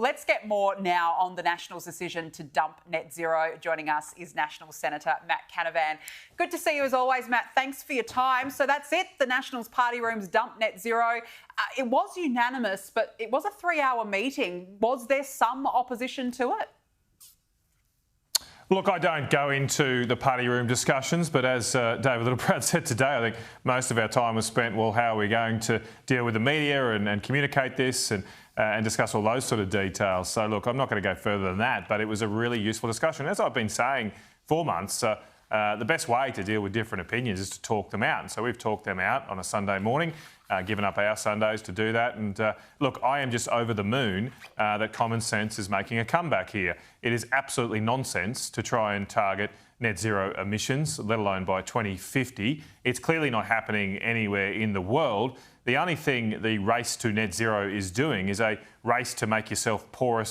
let's get more now on the Nationals' decision to dump net zero. Joining us is National Senator Matt Canavan. Good to see you as always, Matt. Thanks for your time. So that's it. The Nationals' party rooms dumped net zero. It was unanimous, but it was a 3-hour meeting. Was there some opposition to it? Look, I don't go into the party room discussions, but as David Littleproud said today, I think most of our time was spent, well, how are we going to deal with the media and communicate this and discuss all those sort of details. So, look, I'm not going to go further than that, but it was a really useful discussion. As I've been saying for months, the best way to deal with different opinions is to talk them out. And so we've talked them out on a Sunday morning, given up our Sundays to do that. And look, I am just over the moon that common sense is making a comeback here. It is absolutely nonsense to try and target net zero emissions, let alone by 2050. It's clearly not happening anywhere in the world. The only thing the race to net zero is doing is a race to make yourself poorer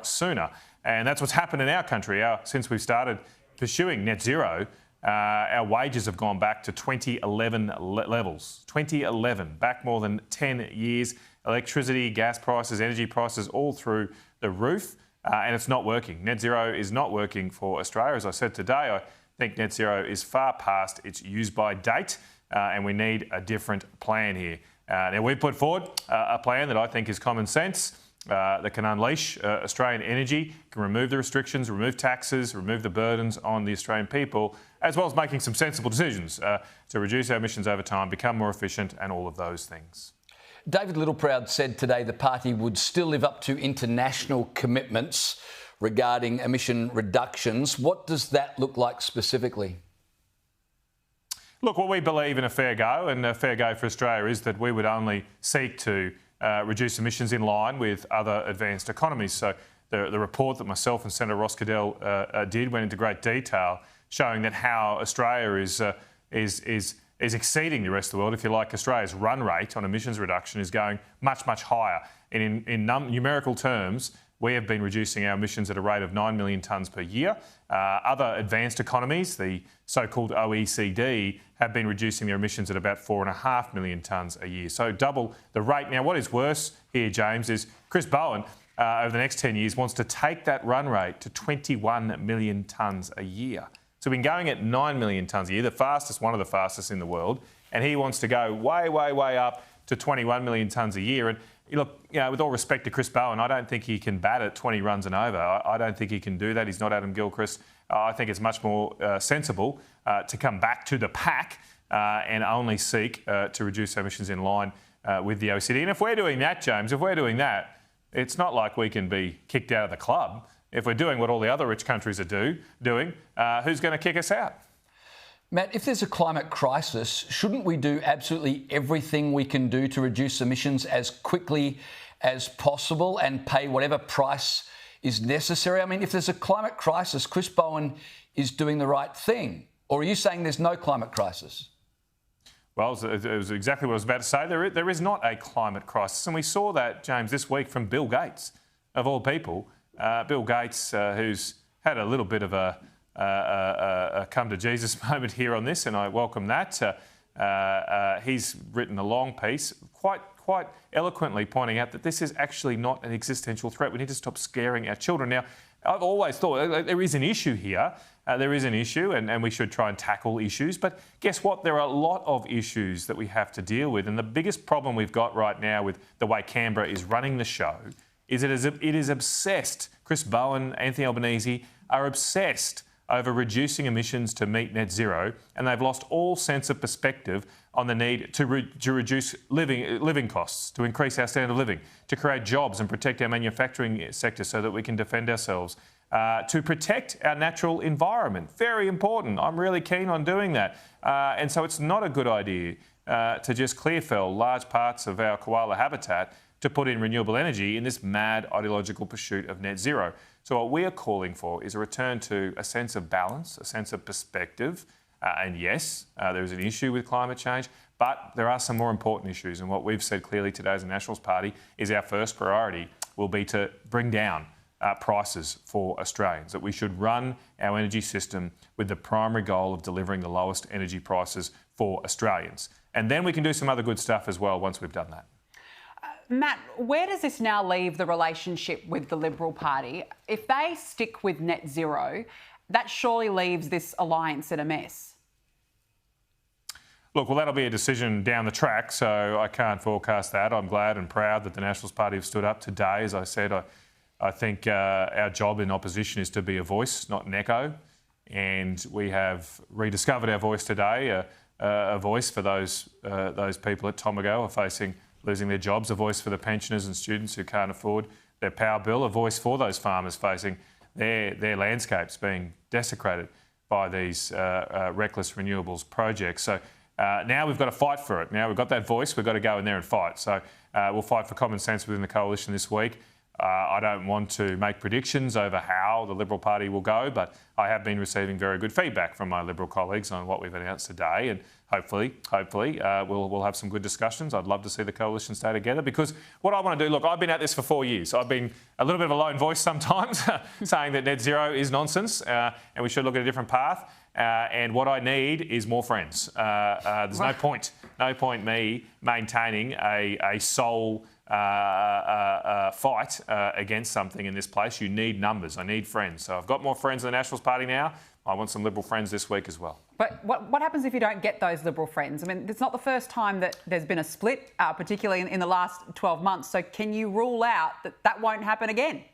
sooner. And that's what's happened in our country. Since we've started pursuing net zero, our wages have gone back to 2011 levels. 2011, back more than 10 years. Electricity, gas prices, energy prices all through the roof, and it's not working. Net zero is not working for Australia. As I said today, I think net zero is far past its use-by date, and we need a different plan here. Now, we've put forward a plan that I think is common sense, that can unleash Australian energy, can remove the restrictions, remove taxes, remove the burdens on the Australian people, as well as making some sensible decisions to reduce our emissions over time, become more efficient and all of those things. David Littleproud said today the party would still live up to international commitments regarding emission reductions. What does that look like specifically? Look, what we believe in a fair go, and a fair go for Australia, is that we would only seek to reduce emissions in line with other advanced economies. So the report that myself and Senator Ross Cadell did went into great detail, showing that how Australia is exceeding the rest of the world. If you like, Australia's run rate on emissions reduction is going much, much higher. And in numerical terms, we have been reducing our emissions at a rate of 9 million tonnes per year. Other advanced economies, the so-called OECD, have been reducing their emissions at about 4.5 million tonnes a year. So double the rate. Now, what is worse here, James, is Chris Bowen, over the next 10 years, wants to take that run rate to 21 million tonnes a year. So we've been going at 9 million tonnes a year, the fastest, one of the fastest in the world, and he wants to go way, way, way up to 21 million tonnes a year. And look, with all respect to Chris Bowen, I don't think he can bat at 20 runs and over. I don't think he can do that. He's not Adam Gilchrist. I think it's much more sensible to come back to the pack and only seek to reduce emissions in line with the OECD. And if we're doing that, James, if we're doing that, it's not like we can be kicked out of the club. If we're doing what all the other rich countries are doing, who's going to kick us out? Matt, if there's a climate crisis, shouldn't we do absolutely everything we can do to reduce emissions as quickly as possible and pay whatever price is necessary? I mean, if there's a climate crisis, Chris Bowen is doing the right thing. Or are you saying there's no climate crisis? Well, it was exactly what I was about to say. There is not a climate crisis. And we saw that, James, this week from Bill Gates, of all people. Bill Gates, who's had a little bit of a come to Jesus moment here on this, and I welcome that. He's written a long piece, quite eloquently pointing out that this is actually not an existential threat. We need to stop scaring our children. Now, I've always thought there is an issue here. There is an issue, and we should try and tackle issues. But guess what? There are a lot of issues that we have to deal with. And the biggest problem we've got right now with the way Canberra is running the show is it is obsessed. Chris Bowen, Anthony Albanese are obsessed over reducing emissions to meet net zero, and they've lost all sense of perspective on the need to reduce living costs, to increase our standard of living, to create jobs and protect our manufacturing sector so that we can defend ourselves, to protect our natural environment. Very important. I'm really keen on doing that. And so it's not a good idea to just clear fell large parts of our koala habitat to put in renewable energy in this mad ideological pursuit of net zero. So what we are calling for is a return to a sense of balance, a sense of perspective. And yes, there is an issue with climate change, but there are some more important issues. And what we've said clearly today as a Nationals Party is our first priority will be to bring down prices for Australians, that we should run our energy system with the primary goal of delivering the lowest energy prices for Australians. And then we can do some other good stuff as well once we've done that. Matt, where does this now leave the relationship with the Liberal Party? If they stick with net zero, that surely leaves this alliance in a mess. Look, well, that'll be a decision down the track, so I can't forecast that. I'm glad and proud that the Nationals Party have stood up today. As I said, I think our job in opposition is to be a voice, not an echo. And we have rediscovered our voice today, a voice for those people at Tomago are facing losing their jobs, a voice for the pensioners and students who can't afford their power bill, a voice for those farmers facing their landscapes being desecrated by these reckless renewables projects. So now we've got to fight for it. Now we've got that voice, we've got to go in there and fight. So we'll fight for common sense within the coalition this week. I don't want to make predictions over how the Liberal Party will go, but I have been receiving very good feedback from my Liberal colleagues on what we've announced today, and hopefully, we'll have some good discussions. I'd love to see the coalition stay together because what I want to do, look, I've been at this for 4 years. I've been a little bit of a lone voice sometimes, saying that net zero is nonsense and we should look at a different path. And what I need is more friends. There's no point me maintaining a sole fight against something in this place. You need numbers. I need friends. So I've got more friends in the Nationals Party now. I want some Liberal friends this week as well. But what happens if you don't get those Liberal friends? I mean, it's not the first time that there's been a split, particularly in the last 12 months. So can you rule out that won't happen again?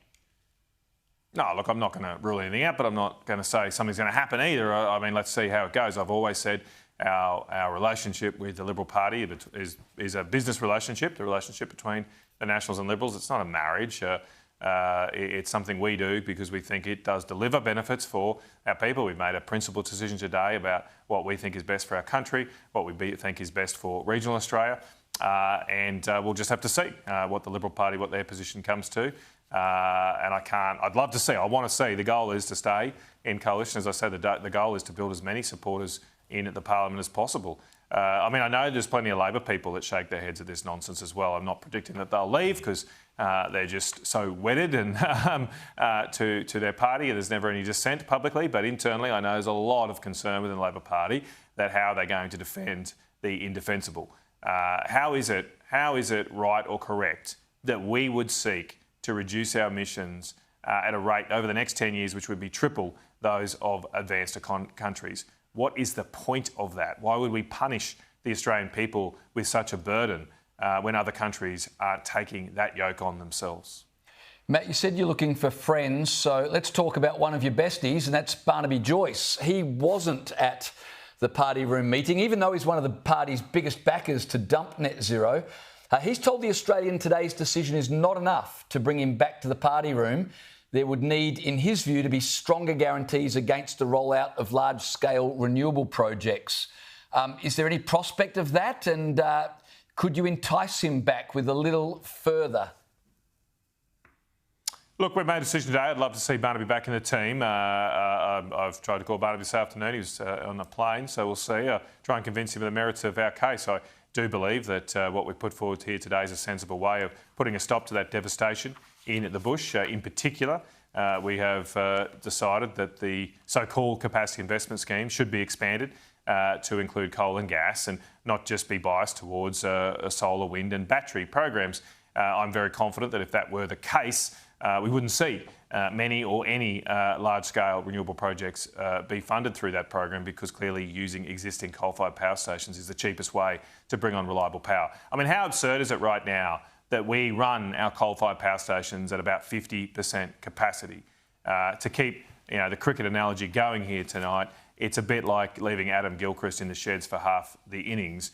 No, look, I'm not going to rule anything out, but I'm not going to say something's going to happen either. I mean, let's see how it goes. I've always said our relationship with the Liberal Party is a business relationship, the relationship between the Nationals and Liberals. It's not a marriage. It's something we do because we think it does deliver benefits for our people. We've made a principled decision today about what we think is best for our country, what we think is best for regional Australia, and we'll just have to see what the Liberal Party, what their position comes to. And I'd love to see, I want to see, the goal is to stay in coalition. As I said, the goal is to build as many supporters in at the Parliament as possible. I mean, I know there's plenty of Labor people that shake their heads at this nonsense as well. I'm not predicting that they'll leave because they're just so wedded and to their party. There's never any dissent publicly, but internally I know there's a lot of concern within the Labor Party that how are they going to defend the indefensible. How is it right or correct that we would seek to reduce our emissions at a rate over the next 10 years, which would be triple those of advanced countries? What is the point of that? Why would we punish the Australian people with such a burden when other countries aren't taking that yoke on themselves? Matt, you said you're looking for friends, so let's talk about one of your besties, and that's Barnaby Joyce. He wasn't at the party room meeting, even though he's one of the party's biggest backers to dump net zero. He's told The Australian today's decision is not enough to bring him back to the party room. There would need, in his view, to be stronger guarantees against the rollout of large-scale renewable projects. Is there any prospect of that? And could you entice him back with a little further? Look, we've made a decision today. I'd love to see Barnaby back in the team. I've tried to call Barnaby this afternoon. He was on a plane, so we'll see. Try and convince him of the merits of our case. I do believe that what we've put forward here today is a sensible way of putting a stop to that devastation in the bush. In particular, we have decided that the so-called capacity investment scheme should be expanded to include coal and gas and not just be biased towards solar, wind and battery programs. I'm very confident that if that were the case, we wouldn't see many or any large-scale renewable projects be funded through that program because clearly using existing coal-fired power stations is the cheapest way to bring on reliable power. I mean, how absurd is it right now that we run our coal-fired power stations at about 50% capacity? To keep the cricket analogy going here tonight, it's a bit like leaving Adam Gilchrist in the sheds for half the innings.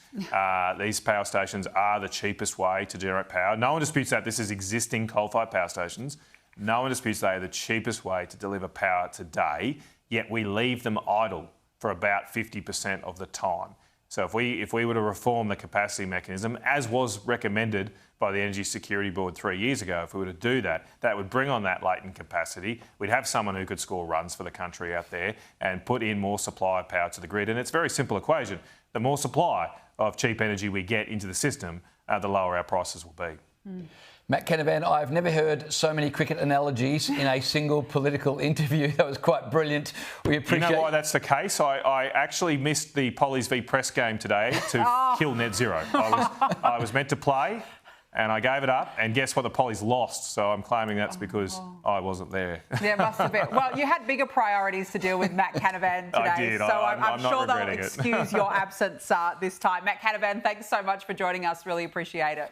These power stations are the cheapest way to generate power. No one disputes that. This is existing coal-fired power stations. No one disputes they are the cheapest way to deliver power today, yet we leave them idle for about 50% of the time. So if we were to reform the capacity mechanism, as was recommended by the Energy Security Board 3 years ago, if we were to do that, that would bring on that latent capacity. We'd have someone who could score runs for the country out there and put in more supply of power to the grid. And it's a very simple equation. The more supply of cheap energy we get into the system, the lower our prices will be. Matt Canavan, I've never heard so many cricket analogies in a single political interview. That was quite brilliant. We appreciate... You know why that's the case? I actually missed the Pollies v Press game today to kill net zero. I was meant to play. and I gave it up. And guess what? The Pollies lost. So I'm claiming that's because I wasn't there. Yeah, it must have been. Well, you had bigger priorities to deal with, Matt Canavan, today. I did. So I'm not sure they'll regretting it. excuse your absence this time. Matt Canavan, thanks so much for joining us. Really appreciate it.